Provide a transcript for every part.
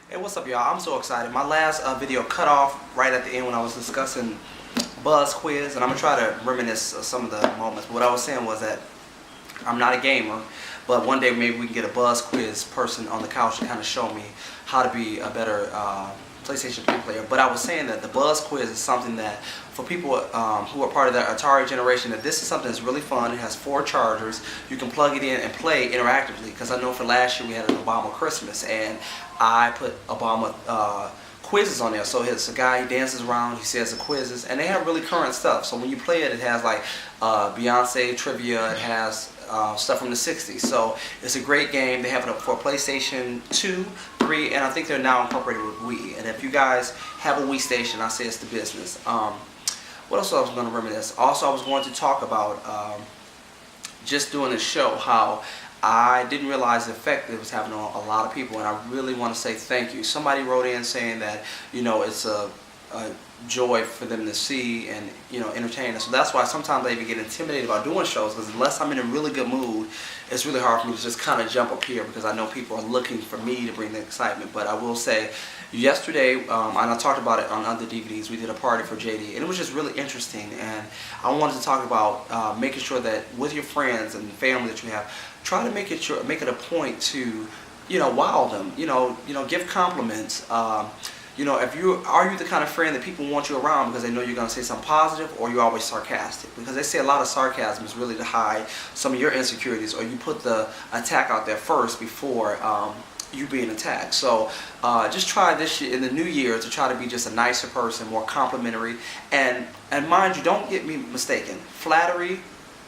Hey, what's up, y'all? I'm so excited. My last video cut off right at the end when I was discussing Buzz Quiz, and I'm gonna try to reminisce some of the moments. But what I was saying was that I'm not a gamer, but one day maybe we can get a Buzz Quiz person on the couch to kind of show me how to be a better PlayStation 3 player. But I was saying that the Buzz Quiz is something that for people who are part of the Atari generation, that this is something that's really fun. It has 4 chargers. You can plug it in and play interactively, because I know for last year we had an Obama Christmas, and I put Obama quizzes on there. So it's a guy, he dances around, he says the quizzes, and they have really current stuff. So when you play it, it has like Beyonce trivia, it has stuff from the 60s. So it's a great game. They have it up for PlayStation 2, 3, and I think they're now incorporated with Wii. And if you guys have a Wii station, I say it's the business. What else I was going to reminisce? Also, I was going to talk about just doing this show, how I didn't realize the effect it was having on a lot of people, and I really want to say thank you. Somebody wrote in saying that, you know, it's a joy for them to see and, you know, entertain us. So that's why sometimes I even get intimidated about doing shows, because unless I'm in a really good mood, it's really hard for me to just kind of jump up here, because I know people are looking for me to bring the excitement. But I will say, yesterday, and I talked about it on other DVDs, we did a party for JD, and it was just really interesting. And I wanted to talk about making sure that with your friends and family that you have, try to make it a point to, you know, wow them. You know, give compliments. You know, are you the kind of friend that people want you around because they know you're going to say something positive, or you're always sarcastic? Because they say a lot of sarcasm is really to hide some of your insecurities, or you put the attack out there first before you being attacked. So just try this year, in the new year, to try to be just a nicer person, more complimentary. And mind you, don't get me mistaken, flattery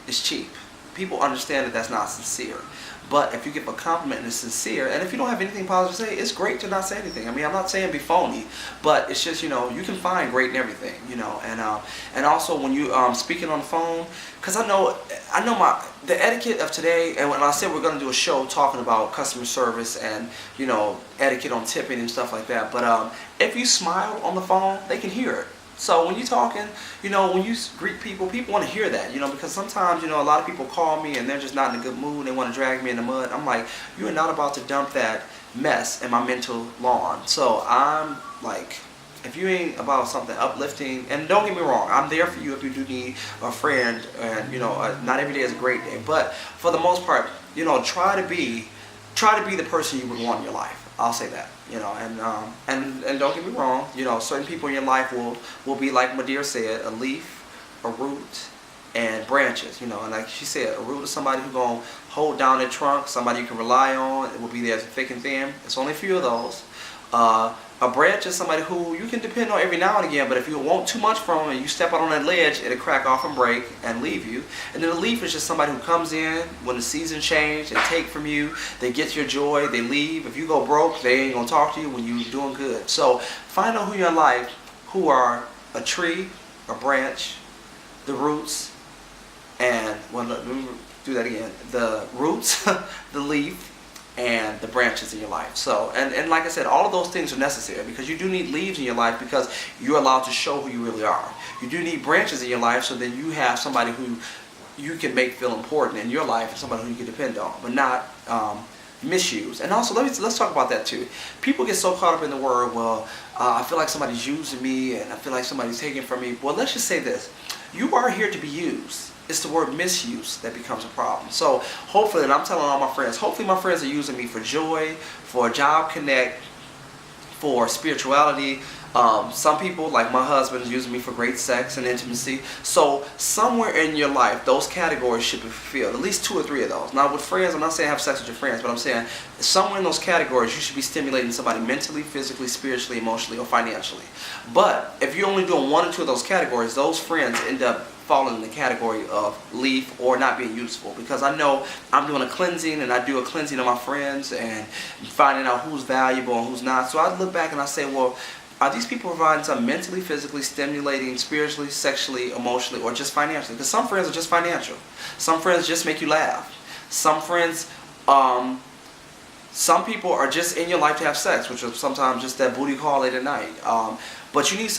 is cheap. People understand that that's not sincere. But if you give a compliment and it's sincere, and if you don't have anything positive to say, it's great to not say anything. I mean, I'm not saying be phony, but it's just, you know, you can find great in everything, you know. And also when you speaking on the phone, because I know the etiquette of today. And when I said we're going to do a show talking about customer service and, you know, etiquette on tipping and stuff like that. But if you smile on the phone, they can hear it. So when you're talking, you know, when you greet people, people want to hear that, you know, because sometimes, you know, a lot of people call me and they're just not in a good mood. They want to drag me in the mud. I'm like, you are not about to dump that mess in my mental lawn. So I'm like, if you ain't about something uplifting, and don't get me wrong, I'm there for you if you do need a friend, and, you know, not every day is a great day. But for the most part, you know, try to be the person you would want in your life. I'll say that, you know, and don't get me wrong, you know, certain people in your life will be, like Madeira said, a leaf, a root, and branches, you know. And like she said, a root is somebody who's going to hold down their trunk, somebody you can rely on. It will be there thick and thin. It's only a few of those. A branch is somebody who you can depend on every now and again, but if you want too much from them and you step out on that ledge, it'll crack off and break and leave you. And then a leaf is just somebody who comes in when the season change, they take from you, they get your joy, they leave. If you go broke, they ain't gonna talk to you when you're doing good. So find out who in your life who are a tree, a branch, the roots, and, well, let me do that again, the roots, the leaf, and the branches in your life. So, and like I said, all of those things are necessary, because you do need leaves in your life because you're allowed to show who you really are. You do need branches in your life so then you have somebody who you can make feel important in your life, and somebody who you can depend on, but not misuse. And also, let's talk about that too. People get so caught up in the word, well, I feel like somebody's using me, and I feel like somebody's taking from me. Well, let's just say this. You are here to be used. It's the word misuse that becomes a problem. So hopefully, and I'm telling all my friends, hopefully my friends are using me for joy, for job connect, for spirituality. Some people, like my husband, is using me for great sex and intimacy. So somewhere in your life, those categories should be fulfilled. At least 2 or 3 of those. Now with friends, I'm not saying have sex with your friends, but I'm saying somewhere in those categories, you should be stimulating somebody mentally, physically, spiritually, emotionally, or financially. But if you're only doing 1 or 2 of those categories, those friends end up falling in the category of leaf or not being useful, because I know I'm doing a cleansing, and I do a cleansing of my friends and finding out who's valuable and who's not. So I look back and I say, well, are these people providing something mentally, physically, stimulating, spiritually, sexually, emotionally, or just financially? Because some friends are just financial. Some friends just make you laugh. Some friends, some people are just in your life to have sex, which is sometimes just that booty call late at night. But you need